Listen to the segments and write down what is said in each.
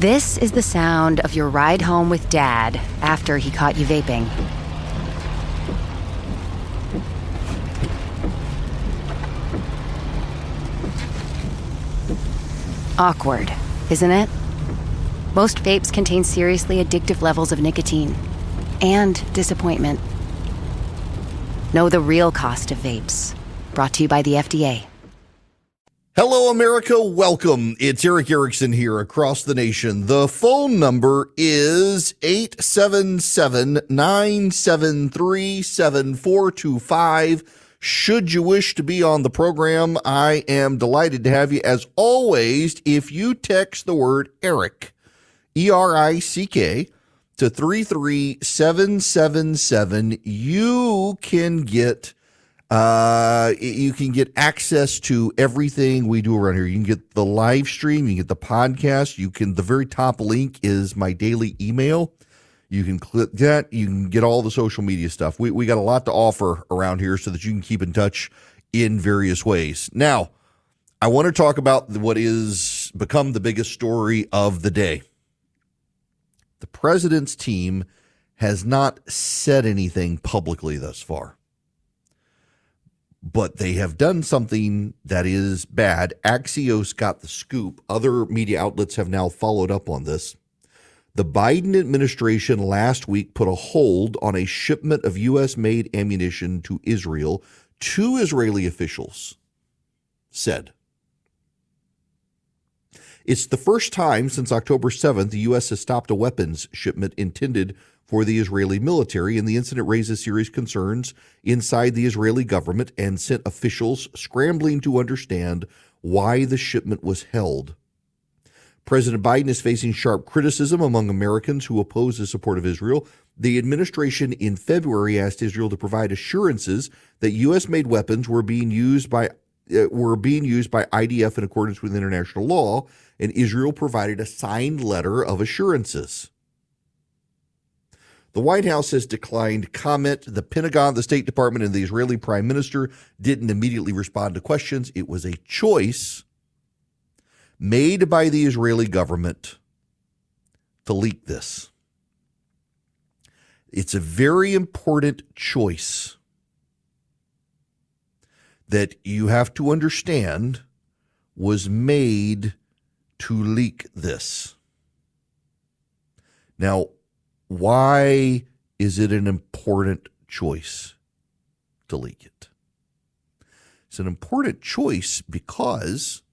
This is the sound of your ride home with Dad after he caught you vaping. Awkward, isn't it? Most vapes contain seriously addictive levels of nicotine and disappointment. Know the real cost of vapes. Brought to you by the FDA. Hello, America. Welcome. It's Eric Erickson here across the nation. The phone number is 877-973-7425. Should you wish to be on the program, I am delighted to have you. As always, if you text the word Eric, E-R-I-C-K, to 33777, you can get access to everything we do around here. You can get the live stream, you can get the podcast, the very top link is my daily email. You can click that, you can get all the social media stuff. We got a lot to offer around here so that you can keep in touch in various ways. Now, I want to talk about what is become the biggest story of the day. The president's team has not said anything publicly thus far, but they have done something that is bad. Axios got the scoop. Other media outlets have now followed up on this. The Biden administration last week put a hold on a shipment of U.S.-made ammunition to Israel. Two Israeli officials said. It's the first time since October 7th the U.S. has stopped a weapons shipment intended for the Israeli military, and the incident raises serious concerns inside the Israeli government and sent officials scrambling to understand why the shipment was held. President Biden is facing sharp criticism among Americans who oppose the support of Israel. The administration in February asked Israel to provide assurances that U.S.-made weapons were being used by IDF in accordance with international law, and Israel provided a signed letter of assurances. The White House has declined comment. The Pentagon, the State Department, and the Israeli Prime Minister didn't immediately respond to questions. It was a choice made by the Israeli government to leak this. It's a very important choice that you have to understand was made to leak this. Now, why is it an important choice to leak it? It's an important choice because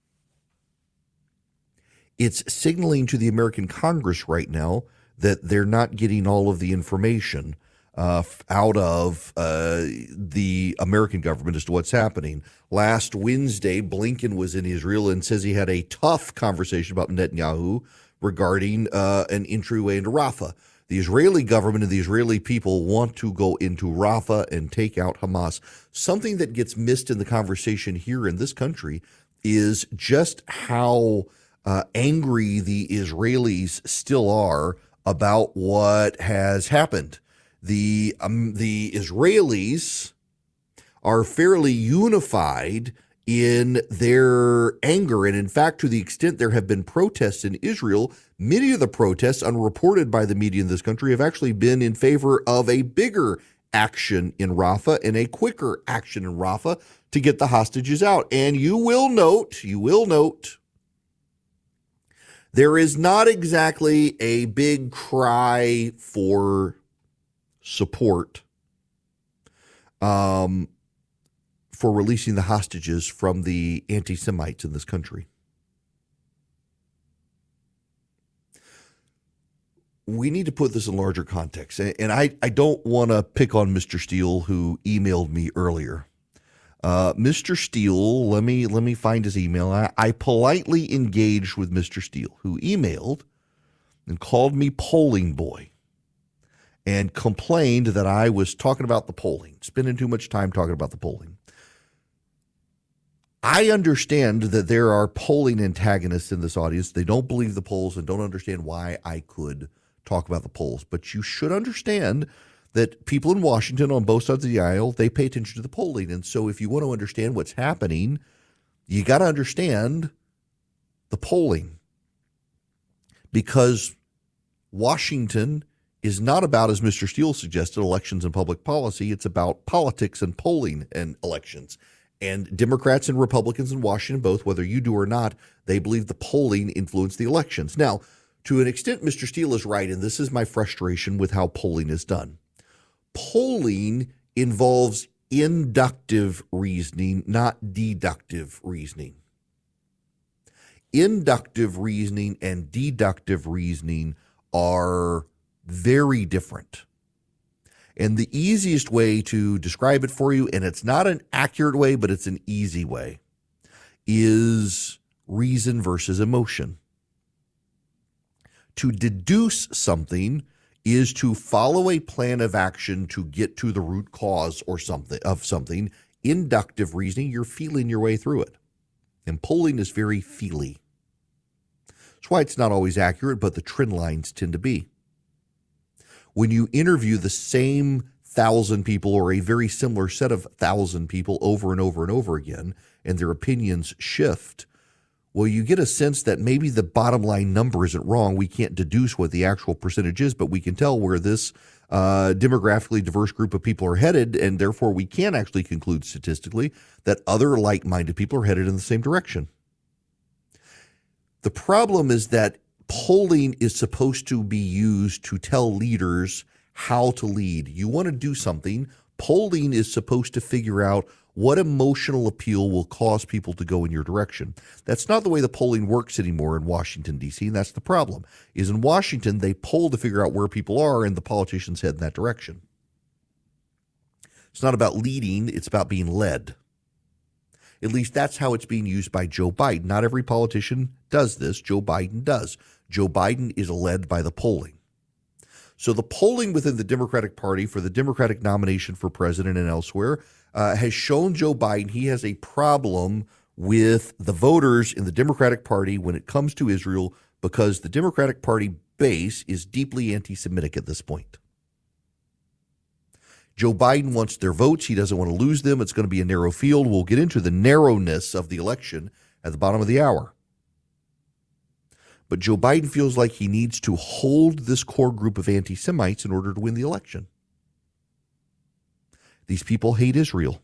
it's signaling to the American Congress right now that they're not getting all of the information out of the American government as to what's happening. Last Wednesday, Blinken was in Israel and says he had a tough conversation about Netanyahu regarding an entryway into Rafah. The Israeli government and the Israeli people want to go into Rafah and take out Hamas. Something that gets missed in the conversation here in this country is just how angry the Israelis still are about what has happened. The Israelis are fairly unified in their anger. And in fact, to the extent there have been protests in Israel, many of the protests, unreported by the media in this country, have actually been in favor of a bigger action in Rafah and a quicker action in Rafah to get the hostages out. And you will note, there is not exactly a big cry for support for releasing the hostages from the anti-Semites in this country. We need to put this in larger context. And I don't want to pick on Mr. Steele, who emailed me earlier. Mr. Steele, let me find his email. I politely engaged with Mr. Steele, who emailed and called me polling boy and complained that I was talking about the polling, spending too much time talking about the polling. I understand that there are polling antagonists in this audience. They don't believe the polls and don't understand why I could talk about the polls. But you should understand that people in Washington on both sides of the aisle, they pay attention to the polling. And so if you want to understand what's happening, you got to understand the polling. because Washington is not about, as Mr. Steele suggested, elections and public policy. It's about politics and polling and elections. And Democrats and Republicans in Washington, both, whether you do or not, they believe the polling influenced the elections. Now, to an extent, Mr. Steele is right, and this is my frustration with how polling is done. Polling involves inductive reasoning, not deductive reasoning. Inductive reasoning and deductive reasoning are very different. And the easiest way to describe it for you, and it's not an accurate way, but it's an easy way, is reason versus emotion. To deduce something is to follow a plan of action to get to the root cause or something. Inductive reasoning, you're feeling your way through it. And polling is very feely. That's why it's not always accurate, but the trend lines tend to be. When you interview the same 1,000 people or a very similar set of 1,000 people over and over and over again, and their opinions shift, well, you get a sense that maybe the bottom line number isn't wrong. We can't deduce what the actual percentage is, but we can tell where this demographically diverse group of people are headed, and therefore we can actually conclude statistically that other like-minded people are headed in the same direction. The problem is that polling is supposed to be used to tell leaders how to lead. You want to do something, polling is supposed to figure out what emotional appeal will cause people to go in your direction. That's not the way the polling works anymore in Washington, D.C., and that's the problem, is in Washington, they poll to figure out where people are, and the politicians head in that direction. It's not about leading, it's about being led. At least that's how it's being used by Joe Biden. Not every politician does this. Joe Biden does. Joe Biden is led by the polling. So the polling within the Democratic Party for the Democratic nomination for president and elsewhere has shown Joe Biden he has a problem with the voters in the Democratic Party when it comes to Israel because the Democratic Party base is deeply anti-Semitic at this point. Joe Biden wants their votes. He doesn't want to lose them. It's going to be a narrow field. We'll get into the narrowness of the election at the bottom of the hour. But Joe Biden feels like he needs to hold this core group of anti-Semites in order to win the election. These people hate Israel.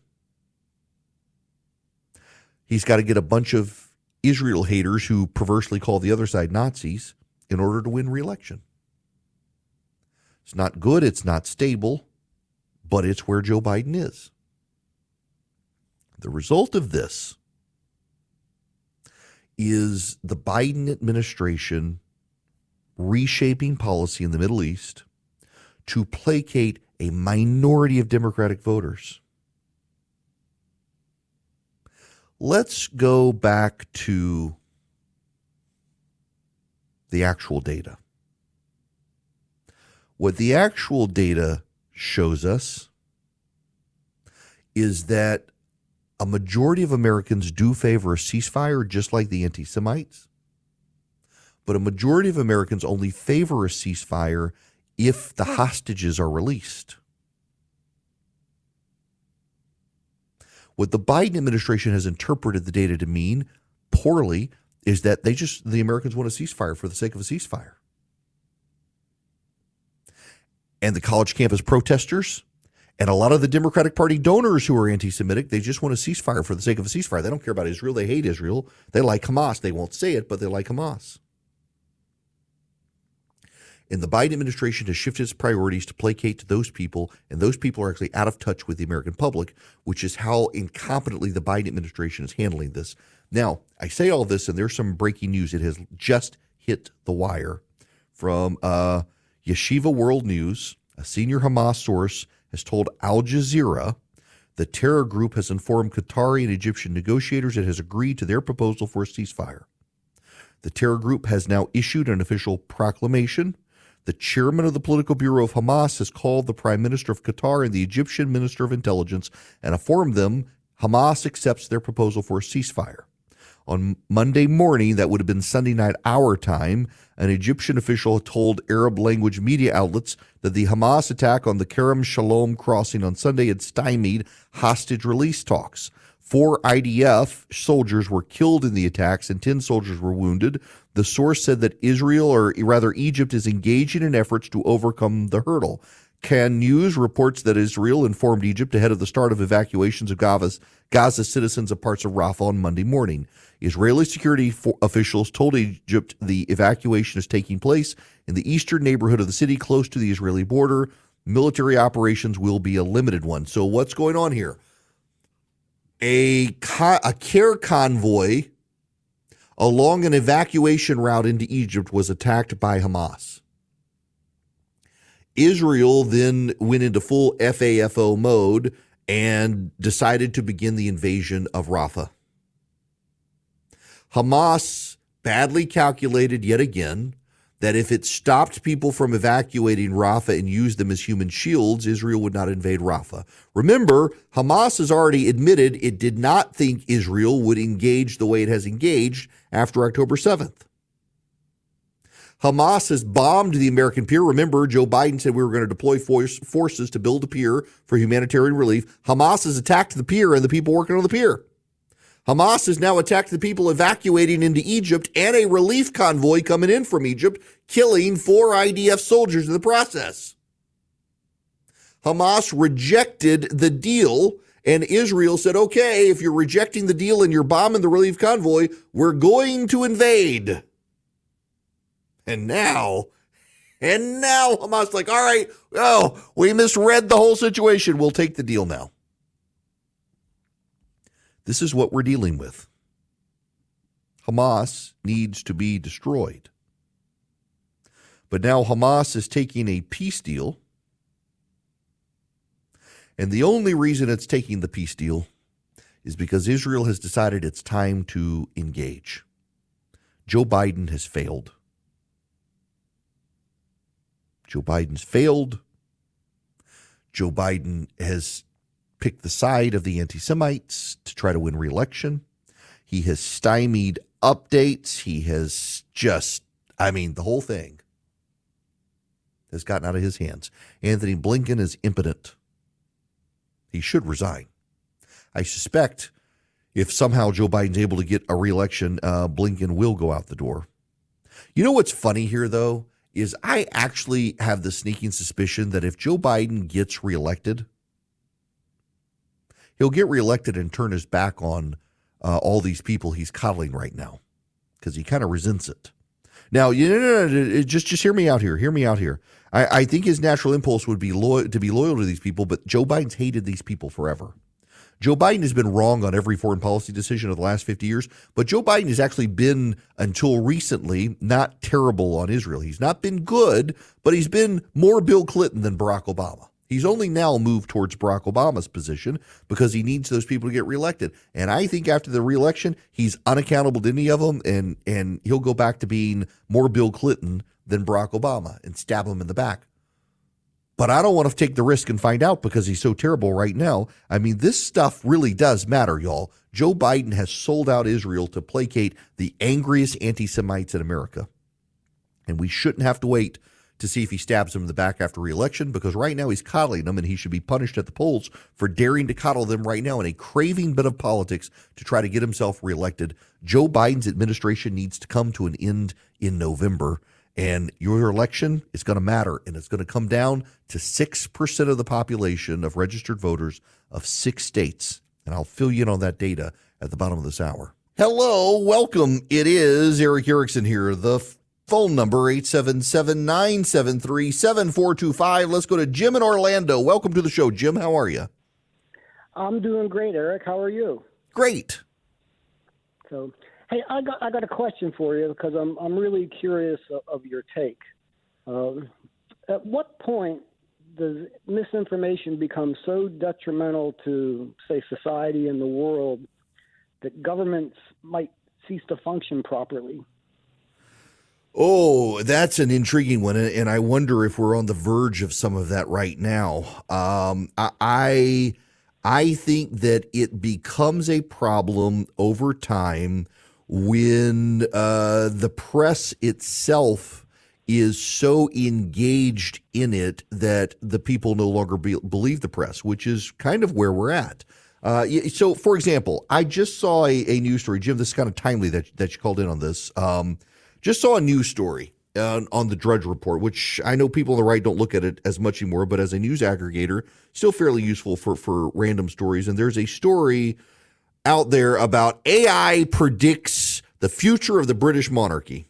He's got to get a bunch of Israel haters who perversely call the other side Nazis in order to win re-election. It's not good. It's not stable. But it's where Joe Biden is. The result of this is the Biden administration reshaping policy in the Middle East to placate a minority of Democratic voters. Let's go back to the actual data. What the actual data shows us is that a majority of Americans do favor a ceasefire, just like the anti-Semites. But a majority of Americans only favor a ceasefire if the hostages are released. What the Biden administration has interpreted the data to mean poorly is that the Americans want a ceasefire for the sake of a ceasefire. And the college campus protesters and a lot of the Democratic Party donors who are anti-Semitic, they just want a ceasefire for the sake of a ceasefire. They don't care about Israel. They hate Israel. They like Hamas. They won't say it, but they like Hamas. And the Biden administration has shifted its priorities to placate to those people, and those people are actually out of touch with the American public, which is how incompetently the Biden administration is handling this. Now, I say all this, and there's some breaking news. It has just hit the wire from Yeshiva World News. A senior Hamas source has told Al Jazeera the terror group has informed Qatari and Egyptian negotiators it has agreed to their proposal for a ceasefire. The terror group has now issued an official proclamation. The chairman of the political bureau of Hamas has called the prime minister of Qatar and the Egyptian minister of intelligence and informed them Hamas accepts their proposal for a ceasefire. On Monday morning, that would have been Sunday night our time, an Egyptian official told Arab language media outlets that the Hamas attack on the Kerem Shalom crossing on Sunday had stymied hostage release talks. 4 IDF soldiers were killed in the attacks and 10 soldiers were wounded. The source said that Israel, or rather Egypt, is engaging in efforts to overcome the hurdle. Can News reports that Israel informed Egypt ahead of the start of evacuations of Gaza citizens of parts of Rafah on Monday morning. Israeli security officials told Egypt the evacuation is taking place in the eastern neighborhood of the city close to the Israeli border. Military operations will be a limited one. So what's going on here? A care convoy along an evacuation route into Egypt was attacked by Hamas. Israel then went into full FAFO mode and decided to begin the invasion of Rafah. Hamas badly calculated yet again that if it stopped people from evacuating Rafah and used them as human shields, Israel would not invade Rafah. Remember, Hamas has already admitted it did not think Israel would engage the way it has engaged after October 7th. Hamas has bombed the American pier. Remember, Joe Biden said we were going to deploy forces to build a pier for humanitarian relief. Hamas has attacked the pier and the people working on the pier. Hamas has now attacked the people evacuating into Egypt and a relief convoy coming in from Egypt, killing 4 IDF soldiers in the process. Hamas rejected the deal, and Israel said, okay, if you're rejecting the deal and you're bombing the relief convoy, we're going to invade. And now Hamas like, all right, we misread the whole situation. We'll take the deal now. This is what we're dealing with. Hamas needs to be destroyed. But now Hamas is taking a peace deal. And the only reason it's taking the peace deal is because Israel has decided it's time to engage. Joe Biden has failed. Joe Biden's failed. Joe Biden has picked the side of the anti-Semites to try to win re-election. He has stymied updates. He has the whole thing has gotten out of his hands. Anthony Blinken is impotent. He should resign. I suspect if somehow Joe Biden's able to get a re-election, Blinken will go out the door. You know what's funny here, though, is I actually have the sneaking suspicion that if Joe Biden gets reelected, he'll get reelected and turn his back on all these people he's coddling right now because he kind of resents it. Now, just hear me out here. Hear me out here. I think his natural impulse would be to be loyal to these people, but Joe Biden's hated these people forever. Joe Biden has been wrong on every foreign policy decision of the last 50 years, but Joe Biden has actually been, until recently, not terrible on Israel. He's not been good, but he's been more Bill Clinton than Barack Obama. He's only now moved towards Barack Obama's position because he needs those people to get reelected. And I think after the reelection, he's unaccountable to any of them, and he'll go back to being more Bill Clinton than Barack Obama and stab him in the back. But I don't want to take the risk and find out because he's so terrible right now. I mean, this stuff really does matter, y'all. Joe Biden has sold out Israel to placate the angriest anti-Semites in America. And we shouldn't have to wait to see if he stabs them in the back after re-election, because right now he's coddling them, and he should be punished at the polls for daring to coddle them right now in a craving bit of politics to try to get himself reelected. Joe Biden's administration needs to come to an end in November. And your election is going to matter, and it's going to come down to 6% of the population of registered voters of 6 states. And I'll fill you in on that data at the bottom of this hour. Hello, welcome. It is Eric Erickson here. The phone number, 877-973-7425. Let's go to Jim in Orlando. Welcome to the show. Jim, how are you? I'm doing great, Eric. How are you? Great. So, hey, I got a question for you because I'm really curious of your take. At what point does misinformation become so detrimental to, say, society and the world that governments might cease to function properly? Oh, that's an intriguing one, and I wonder if we're on the verge of some of that right now. I think that it becomes a problem over time when the press itself is so engaged in it that the people no longer believe the press, which is kind of where we're at. So, for example, I just saw a news story. Jim, this is kind of timely that you called in on this. Just saw a news story on the Drudge Report, which I know people on the right don't look at it as much anymore, but as a news aggregator, still fairly useful for random stories. And there's a story out there about AI predicts the future of the British monarchy.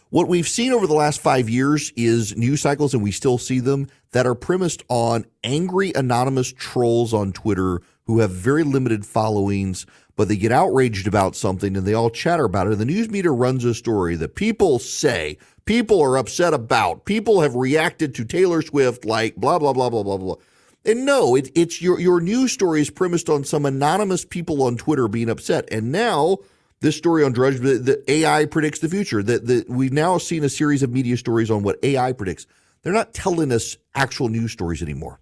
What we've seen over the last 5 years is news cycles, and we still see them, that are premised on angry anonymous trolls on Twitter who have very limited followings, but they get outraged about something and they all chatter about it. And the news media runs a story that people say, people are upset about, people have reacted to Taylor Swift like blah, blah, blah, blah, blah, blah. And no, it's your news story is premised on some anonymous people on Twitter being upset. And now this story on Drudge, the AI predicts the future. That we've now seen a series of media stories on what AI predicts. They're not telling us actual news stories anymore.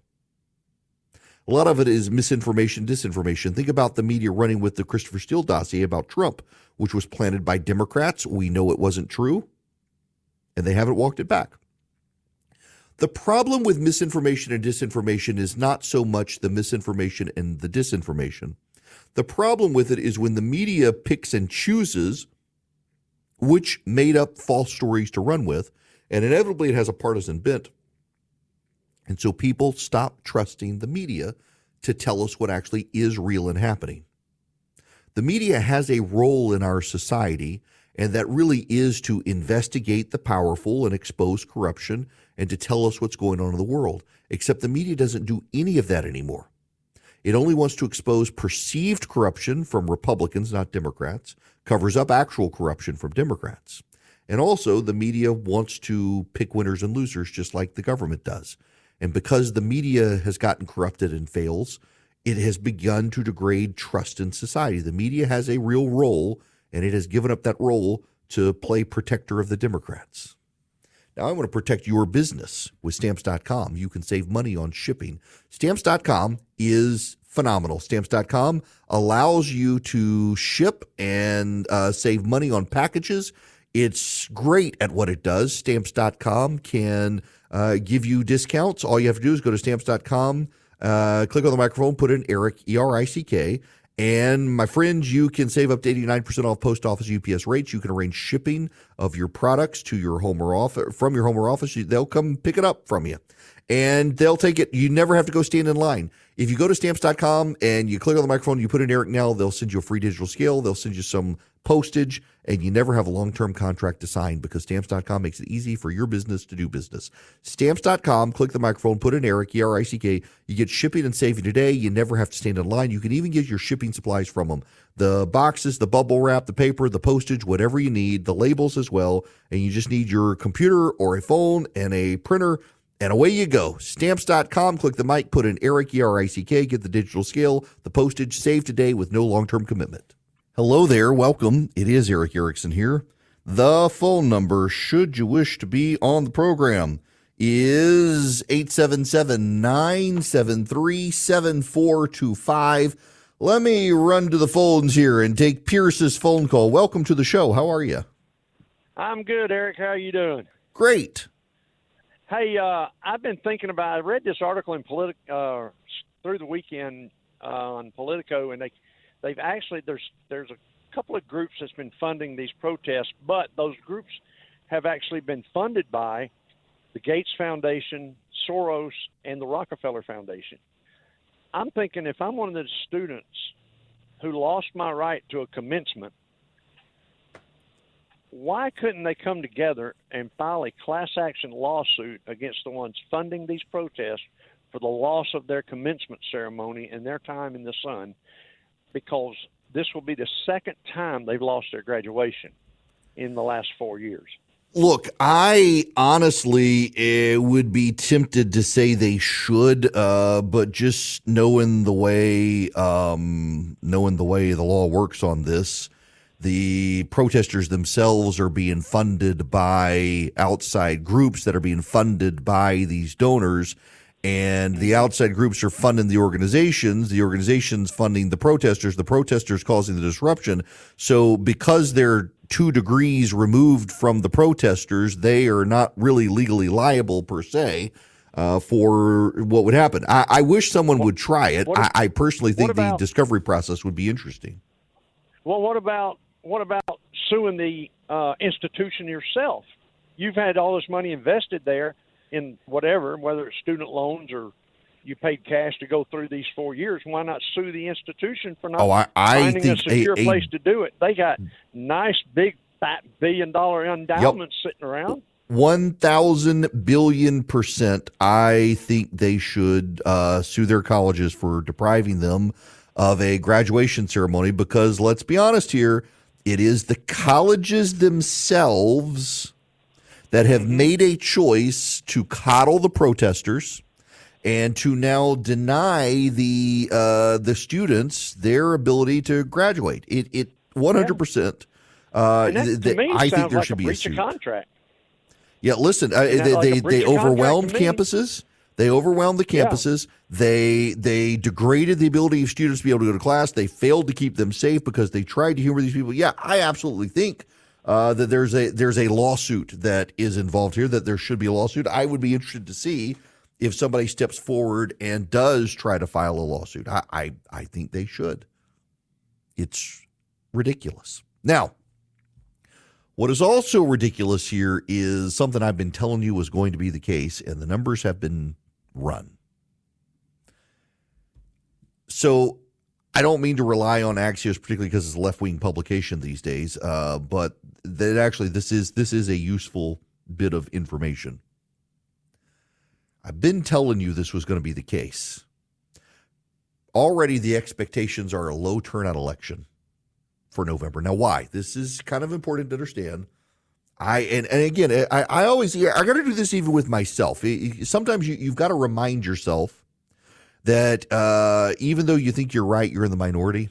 A lot of it is misinformation, disinformation. Think about the media running with the Christopher Steele dossier about Trump, which was planted by Democrats. We know it wasn't true, and they haven't walked it back. The problem with misinformation and disinformation is not so much the misinformation and the disinformation. The problem with it is when the media picks and chooses which made-up false stories to run with, and inevitably it has a partisan bent. And so people stop trusting the media to tell us what actually is real and happening. The media has a role in our society, and that really is to investigate the powerful and expose corruption and to tell us what's going on in the world. Except the media doesn't do any of that anymore. It only wants to expose perceived corruption from Republicans, not Democrats, covers up actual corruption from Democrats. And also, the media wants to pick winners and losers just like the government does. And because the media has gotten corrupted and fails, it has begun to degrade trust in society. The media has a real role, and it has given up that role to play protector of the Democrats. Now, I want to protect your business with Stamps.com. You can save money on shipping. Stamps.com is phenomenal. Stamps.com allows you to ship and save money on packages. It's great at what it does. Stamps.com can give you discounts. All you have to do is go to Stamps.com, click on the microphone, put in Eric, E-R-I-C-K, and my friends, you can save up to 89% off post office UPS rates. You can arrange shipping of your products to your home or office, from your home or office. They'll come pick it up from you, and they'll take it. You never have to go stand in line. If you go to Stamps.com and you click on the microphone, you put in Eric now, they'll send you a free digital scale. They'll send you some postage, and you never have a long-term contract to sign because Stamps.com makes it easy for your business to do business. Stamps.com, click the microphone, put in Eric, E-R-I-C-K. You get shipping and saving today. You never have to stand in line. You can even get your shipping supplies from them. The boxes, the bubble wrap, the paper, the postage, whatever you need, the labels as well, and you just need your computer or a phone and a printer, and away you go. Stamps.com, click the mic, put in Eric, E-R-I-C-K, get the digital scale, the postage, save today with no long-term commitment. Hello there, welcome. It is Eric Erickson here. The phone number, should you wish to be on the program, is 877-973-7425. Let me run to the phones here and take Pierce's phone call. Welcome to the show. How are you? I'm good, Eric. How are you doing? Great. Hey, I've been thinking about. I read this article in through the weekend on Politico, and they've actually there's a couple of groups that's been funding these protests, but those groups have actually been funded by the Gates Foundation, Soros, and the Rockefeller Foundation. I'm thinking if I'm one of the students who lost my right to a commencement, why couldn't they come together and file a class action lawsuit against the ones funding these protests for the loss of their commencement ceremony and their time in the sun? Because this will be the second time they've lost their graduation in the last 4 years. Look, I honestly would be tempted to say they should, but just knowing the way the law works on this, the protesters themselves are being funded by outside groups that are being funded by these donors, and the outside groups are funding the organizations funding the protesters causing the disruption. So because they're 2 degrees removed from the protesters, they are not really legally liable per se. for what would happen. I wish someone would try it. I personally think the about discovery process would be interesting. Well, what about suing the institution yourself? You've had all this money invested there in whatever, whether it's student loans or you paid cash to go through these 4 years. Why not sue the institution for not finding a secure place to do it? They got nice, big, fat $billion endowments sitting around. 1,000 billion%. I think they should sue their colleges for depriving them of a graduation ceremony because, let's be honest here, it is the colleges themselves that have made a choice to coddle the protesters and to now deny the students their ability to graduate. It 100%. I think there should be a suit. Contract. Yeah, listen, they overwhelmed campuses. They overwhelmed the campuses. Yeah. They degraded the ability of students to be able to go to class. They failed to keep them safe because they tried to humor these people. Yeah, I absolutely think that there's a lawsuit that is involved here, that there should be a lawsuit. I would be interested to see if somebody steps forward and does try to file a lawsuit. I think they should. It's ridiculous. Now, what is also ridiculous here is something I've been telling you was going to be the case, and the numbers have been run. So I don't mean to rely on Axios, particularly because it's a left-wing publication these days, but that actually this is a useful bit of information. I've been telling you this was going to be the case. Already the expectations are a low turnout election for November. Now, why? This is kind of important to understand. I always got to do this even with myself. Sometimes you've got to remind yourself that even though you think you're right, you're in the minority.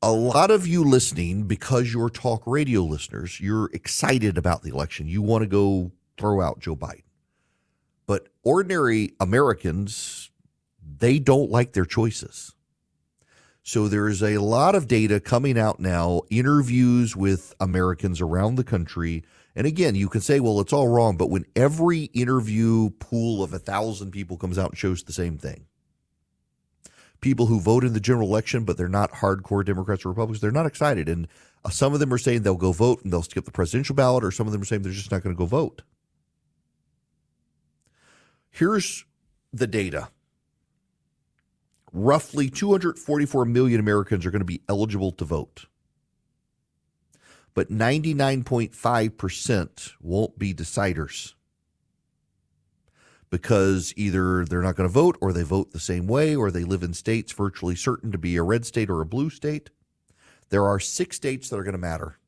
A lot of you listening, because you're talk radio listeners, you're excited about the election. You want to go throw out Joe Biden. But ordinary Americans, they don't like their choices. So there is a lot of data coming out now, interviews with Americans around the country. And again, you can say, well, it's all wrong. But when every interview pool of 1,000 people comes out and shows the same thing, people who vote in the general election, but they're not hardcore Democrats or Republicans, they're not excited. And some of them are saying they'll go vote and they'll skip the presidential ballot, or some of them are saying they're just not going to go vote. Here's the data. Roughly 244 million Americans are going to be eligible to vote. But 99.5% won't be deciders because either they're not going to vote, or they vote the same way, or they live in states virtually certain to be a red state or a blue state. There are 6 states that are going to matter: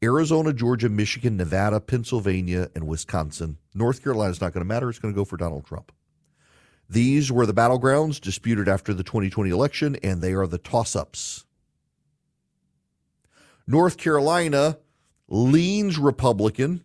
Arizona, Georgia, Michigan, Nevada, Pennsylvania, and Wisconsin. North Carolina is not going to matter. It's going to go for Donald Trump. These were the battlegrounds disputed after the 2020 election, and they are the toss-ups. North Carolina leans Republican.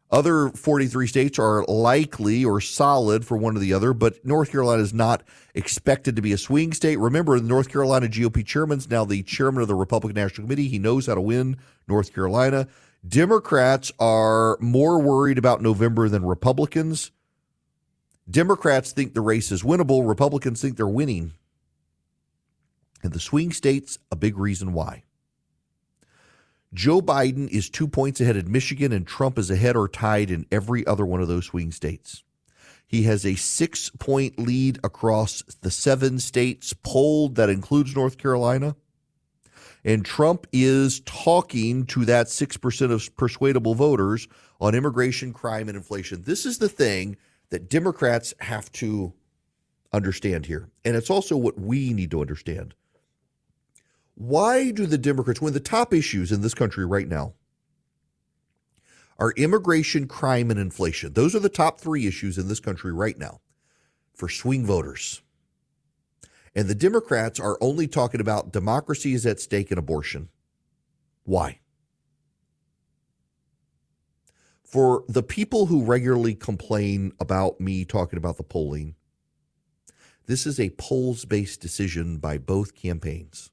Other 43 states are likely or solid for one or the other, but North Carolina is not expected to be a swing state. Remember, the North Carolina GOP chairman's now the chairman of the Republican National Committee. He knows how to win North Carolina. Democrats are more worried about November than Republicans. Democrats think the race is winnable. Republicans think they're winning. And the swing states, a big reason why. Joe Biden is 2 points ahead in Michigan, and Trump is ahead or tied in every other one of those swing states. He has a 6-point lead across the 7 states polled. That includes North Carolina. And Trump is talking to that 6% of persuadable voters on immigration, crime, and inflation. This is the thing that Democrats have to understand here. And it's also what we need to understand. Why do the Democrats, when the top issues in this country right now are immigration, crime, and inflation? Those are the top 3 issues in this country right now for swing voters. And the Democrats are only talking about democracy is at stake and abortion. Why? For the people who regularly complain about me talking about the polling, this is a polls-based decision by both campaigns.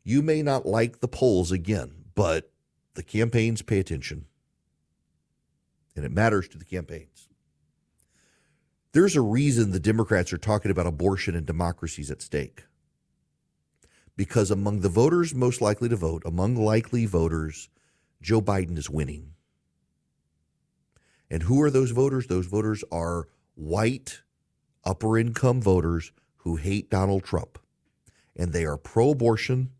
You may not like the polls again, but the campaigns pay attention. and it matters to the campaigns. There's a reason the Democrats are talking about abortion and democracy's at stake. Because among the voters most likely to vote, among likely voters, Joe Biden is winning. And who are those voters? Those voters are white, upper-income voters who hate Donald Trump. And they are pro-abortion,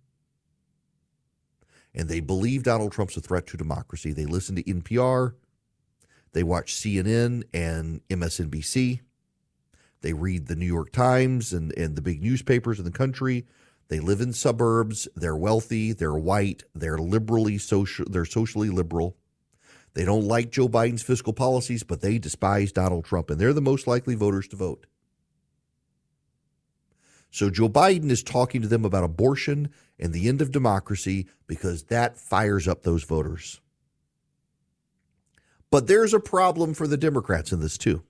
and they believe Donald Trump's a threat to democracy. They listen to NPR. They watch CNN and MSNBC. They read the New York Times and the big newspapers in the country. They live in suburbs. They're wealthy. They're white. They're socially liberal. They don't like Joe Biden's fiscal policies, but they despise Donald Trump, and they're the most likely voters to vote. So Joe Biden is talking to them about abortion and the end of democracy because that fires up those voters. But there's a problem for the Democrats in this too.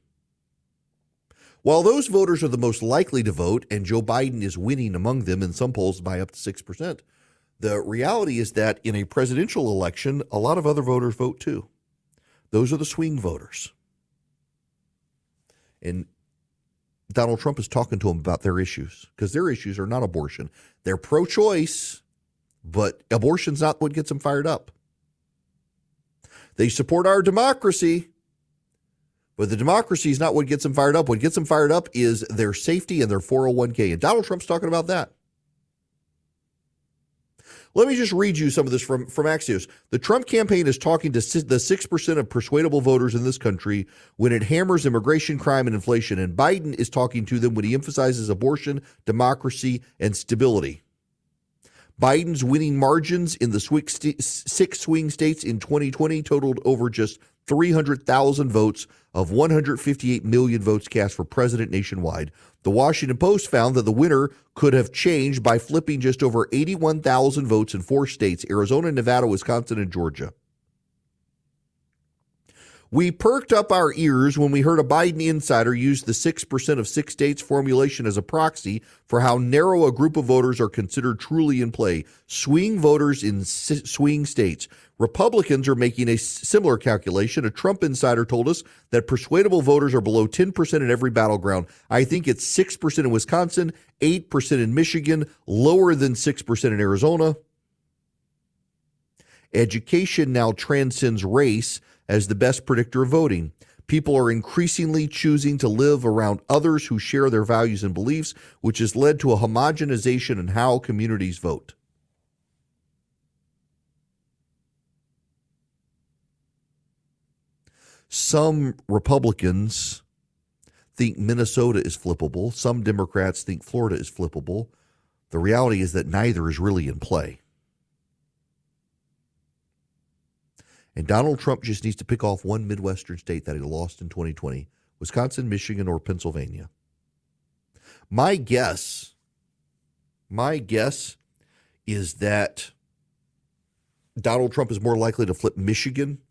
While those voters are the most likely to vote and Joe Biden is winning among them in some polls by up to 6%, the reality is that in a presidential election, a lot of other voters vote too. Those are the swing voters. And Donald Trump is talking to them about their issues because their issues are not abortion. They're pro-choice, but abortion's not what gets them fired up. They support our democracy, but the democracy is not what gets them fired up. What gets them fired up is their safety and their 401k. And Donald Trump's talking about that. Let me just read you some of this from Axios. The Trump campaign is talking to the 6% of persuadable voters in this country when it hammers immigration, crime, and inflation. And Biden is talking to them when he emphasizes abortion, democracy, and stability. Biden's winning margins in the 6 swing states in 2020 totaled over just 300,000 votes of 158 million votes cast for president nationwide. The Washington Post found that the winner could have changed by flipping just over 81,000 votes in 4 states: Arizona, Nevada, Wisconsin, and Georgia. We perked up our ears when we heard a Biden insider use the 6% of 6 states formulation as a proxy for how narrow a group of voters are considered truly in play: swing voters in swing states. Republicans are making a similar calculation. A Trump insider told us that persuadable voters are below 10% in every battleground. I think it's 6% in Wisconsin, 8% in Michigan, lower than 6% in Arizona. Education now transcends race as the best predictor of voting. People are increasingly choosing to live around others who share their values and beliefs, which has led to a homogenization in how communities vote. Some Republicans think Minnesota is flippable. Some Democrats think Florida is flippable. The reality is that neither is really in play. And Donald Trump just needs to pick off one Midwestern state that he lost in 2020, Wisconsin, Michigan, or Pennsylvania. My guess is that Donald Trump is more likely to flip Michigan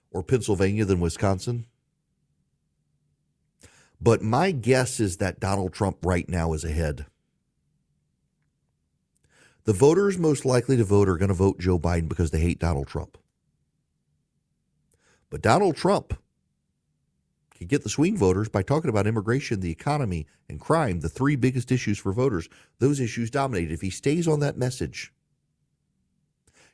or Pennsylvania than Wisconsin. But my guess is that Donald Trump right now is ahead. The voters most likely to vote are going to vote Joe Biden because they hate Donald Trump. But Donald Trump can get the swing voters by talking about immigration, the economy, and crime, the 3 biggest issues for voters. Those issues dominate. If he stays on that message,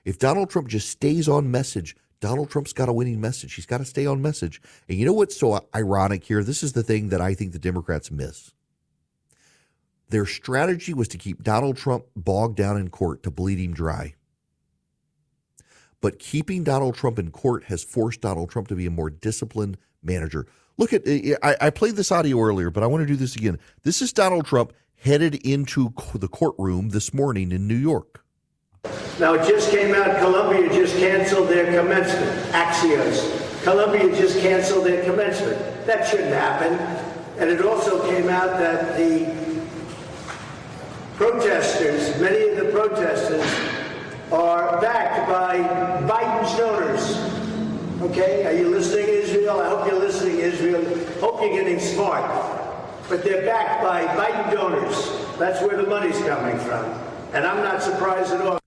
if Donald Trump just stays on message, Donald Trump's got a winning message. He's got to stay on message. And you know what's so ironic here? This is the thing that I think the Democrats miss. Their strategy was to keep Donald Trump bogged down in court, to bleed him dry. But keeping Donald Trump in court has forced Donald Trump to be a more disciplined manager. Look at, I played this audio earlier, but I want to do this again. This is Donald Trump headed into the courtroom this morning in New York. Now, it just came out, Columbia just canceled their commencement. Axios. Columbia just canceled their commencement. That shouldn't happen. And it also came out that the protesters, many of the protesters, are backed by Biden's donors. Okay? Are you listening, Israel? I hope you're listening, Israel. Hope you're getting smart. But they're backed by Biden donors. That's where the money's coming from. And I'm not surprised at all.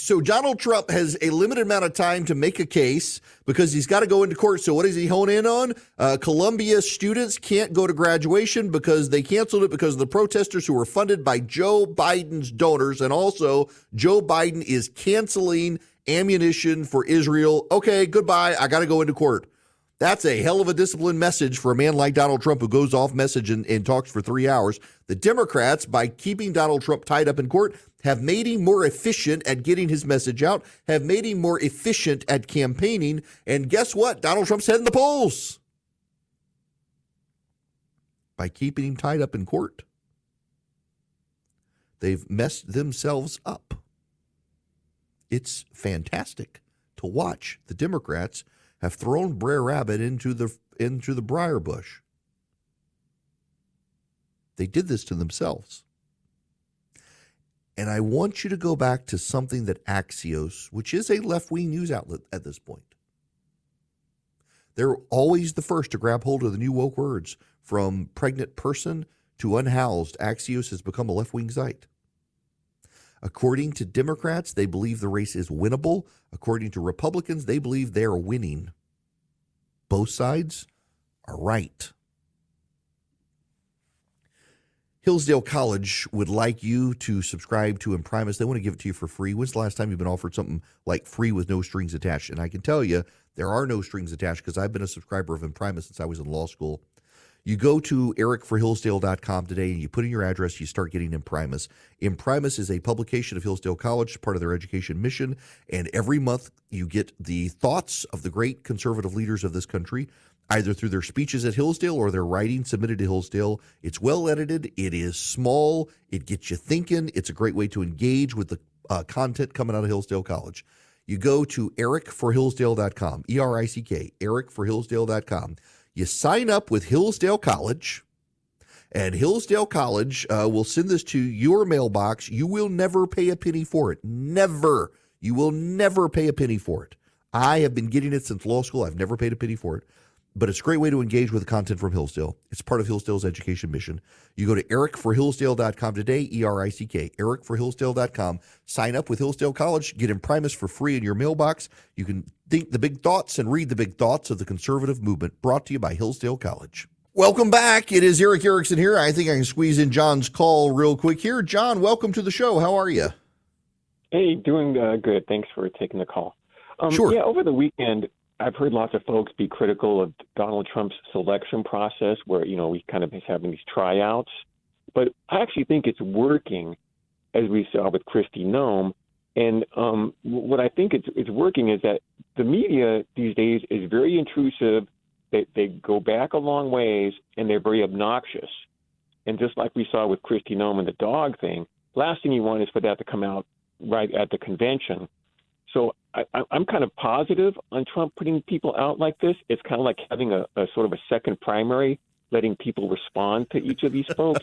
So Donald Trump has a limited amount of time to make a case because he's got to go into court. So what does he hone in on? Columbia students can't go to graduation because they canceled it because of the protesters who were funded by Joe Biden's donors. And also Joe Biden is canceling ammunition for Israel. Okay, goodbye. I got to go into court. That's a hell of a disciplined message for a man like Donald Trump who goes off message and talks for 3 hours. The Democrats, by keeping Donald Trump tied up in court, have made him more efficient at getting his message out, have made him more efficient at campaigning. And guess what? Donald Trump's heading the polls by keeping him tied up in court. They've messed themselves up. It's fantastic to watch the Democrats have thrown Brer Rabbit into the briar bush. They did this to themselves. And I want you to go back to something that Axios, which is a left-wing news outlet at this point, they're always the first to grab hold of the new woke words. From pregnant person to unhoused, Axios has become a left-wing site. According to Democrats, they believe the race is winnable. According to Republicans, they believe they are winning. Both sides are right. Hillsdale College would like you to subscribe to Imprimis. They want to give it to you for free. When's the last time you've been offered something like free with no strings attached? And I can tell you there are no strings attached because I've been a subscriber of Imprimis since I was in law school. You go to ericforhillsdale.com today and you put in your address, you start getting Imprimis. Imprimis is a publication of Hillsdale College, part of their education mission, and every month you get the thoughts of the great conservative leaders of this country, either through their speeches at Hillsdale or their writing submitted to Hillsdale. It's well edited, it is small, it gets you thinking, it's a great way to engage with the content coming out of Hillsdale College. You go to ericforhillsdale.com, E-R-I-C-K, ericforhillsdale.com. You sign up with Hillsdale College, and Hillsdale College will send this to your mailbox. You will never pay a penny for it. Never. You will never pay a penny for it. I have been getting it since law school. I've never paid a penny for it. But it's a great way to engage with the content from Hillsdale. It's part of Hillsdale's education mission. You go to ericforhillsdale.com today, E-R-I-C-K, ericforhillsdale.com. Sign up with Hillsdale College. Get Imprimis for free in your mailbox. You can think the big thoughts and read the big thoughts of the conservative movement, brought to you by Hillsdale College. Welcome back. It is Eric Erickson here. I think I can squeeze in John's call real quick here. John, welcome to the show. How are you? Hey, doing good. Thanks for taking the call. Sure. Yeah, over the weekend, I've heard lots of folks be critical of Donald Trump's selection process where, we kind of is having these tryouts. But I actually think it's working, as we saw with Kristi Noem. And what I think it's working is that the media these days is very intrusive. They go back a long ways, and they're very obnoxious. And just like we saw with Kristi Noem and the dog thing, last thing you want is for that to come out right at the convention. So I'm kind of positive on Trump putting people out like this. It's kind of like having a sort of a second primary, letting people respond to each of these folks.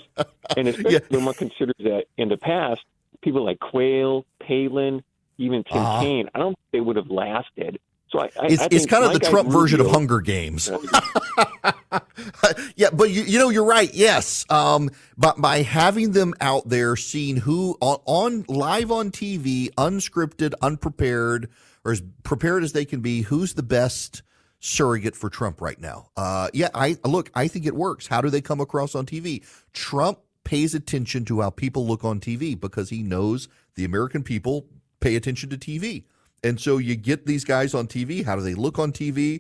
And especially when one considers that in the past, people like Quayle, Palin, even Tim Kaine, I don't think they would have lasted. So it's kind of the Trump version of Hunger Games. Yeah, but you're right. Yes, but by having them out there, seeing who on live on TV, unscripted, unprepared, or as prepared as they can be, who's the best surrogate for Trump right now? I think it works. How do they come across on TV? Trump pays attention to how people look on TV because he knows the American people pay attention to TV. And so you get these guys on TV. How do they look on TV?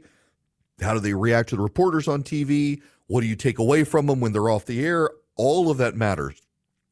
How do they react to the reporters on TV? What do you take away from them when they're off the air? All of that matters.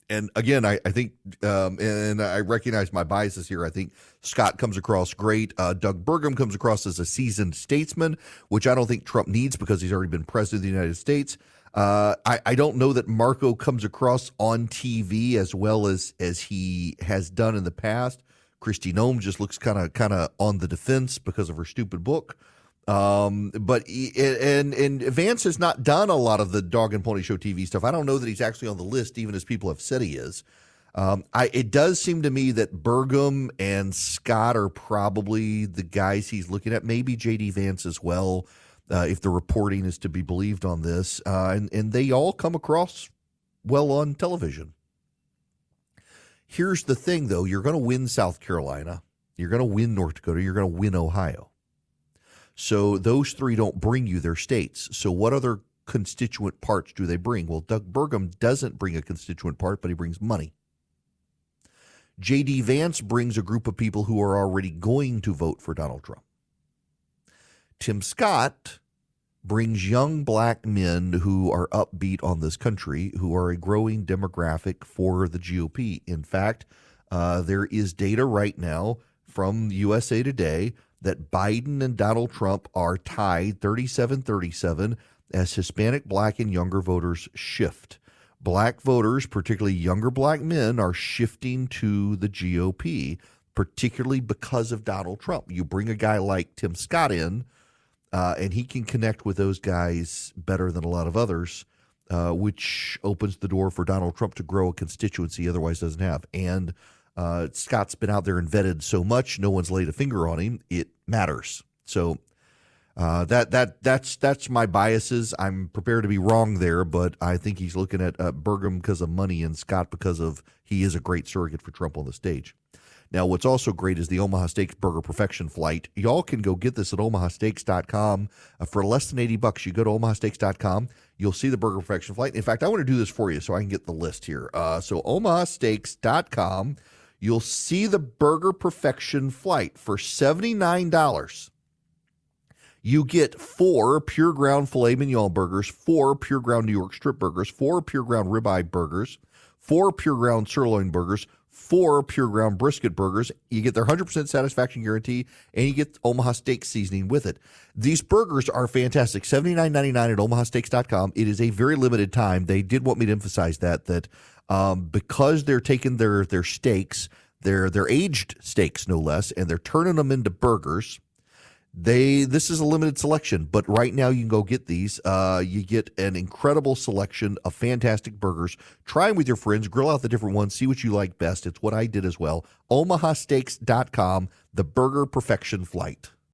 And again, I think, and I recognize my biases here. I think Scott comes across great. Doug Burgum comes across as a seasoned statesman, which I don't think Trump needs because he's already been president of the United States. I don't know that Marco comes across on TV as well as he has done in the past. Kristi Noem just looks kind of on the defense because of her stupid book. But Vance has not done a lot of the Dog and Pony Show TV stuff. I don't know that he's actually on the list, even as people have said he is. It does seem to me that Burgum and Scott are probably the guys he's looking at. Maybe J.D. Vance as well, if the reporting is to be believed on this. And they all come across well on television. Here's the thing, though. You're going to win South Carolina. You're going to win North Dakota. You're going to win Ohio. So those three don't bring you their states. So what other constituent parts do they bring? Well, Doug Burgum doesn't bring a constituent part, but he brings money. J.D. Vance brings a group of people who are already going to vote for Donald Trump. Tim Scott brings young black men who are upbeat on this country, who are a growing demographic for the GOP. In fact, there is data right now from USA Today that Biden and Donald Trump are tied 37-37 as Hispanic, black, and younger voters shift. Black voters, particularly younger black men, are shifting to the GOP, particularly because of Donald Trump. You bring a guy like Tim Scott in, and he can connect with those guys better than a lot of others, which opens the door for Donald Trump to grow a constituency he otherwise doesn't have. And Scott's been out there and vetted so much, no one's laid a finger on him. It matters. So that's my biases. I'm prepared to be wrong there, but I think he's looking at Burgum because of money and Scott because of he is a great surrogate for Trump on the stage. Now, what's also great is the Omaha Steaks Burger Perfection Flight. Y'all can go get this at omahasteaks.com for less than $80. You go to omahasteaks.com, you'll see the Burger Perfection Flight. In fact, I want to do this for you so I can get the list here. So omahasteaks.com, you'll see the Burger Perfection Flight for $79. You get 4 pure ground filet mignon burgers, 4 pure ground New York strip burgers, 4 pure ground ribeye burgers, 4 pure ground sirloin burgers, 4 pure ground brisket burgers. You get their 100% satisfaction guarantee, and you get Omaha Steak seasoning with it. These burgers are fantastic. $79.99 at omahasteaks.com. It is a very limited time. They did want me to emphasize that because they're taking their steaks, their aged steaks no less, and they're turning them into burgers. This is a limited selection, but right now you can go get these. You get an incredible selection of fantastic burgers. Try them with your friends, grill out the different ones, see what you like best. It's what I did as well. omahasteaks.com, the Burger Perfection Flight.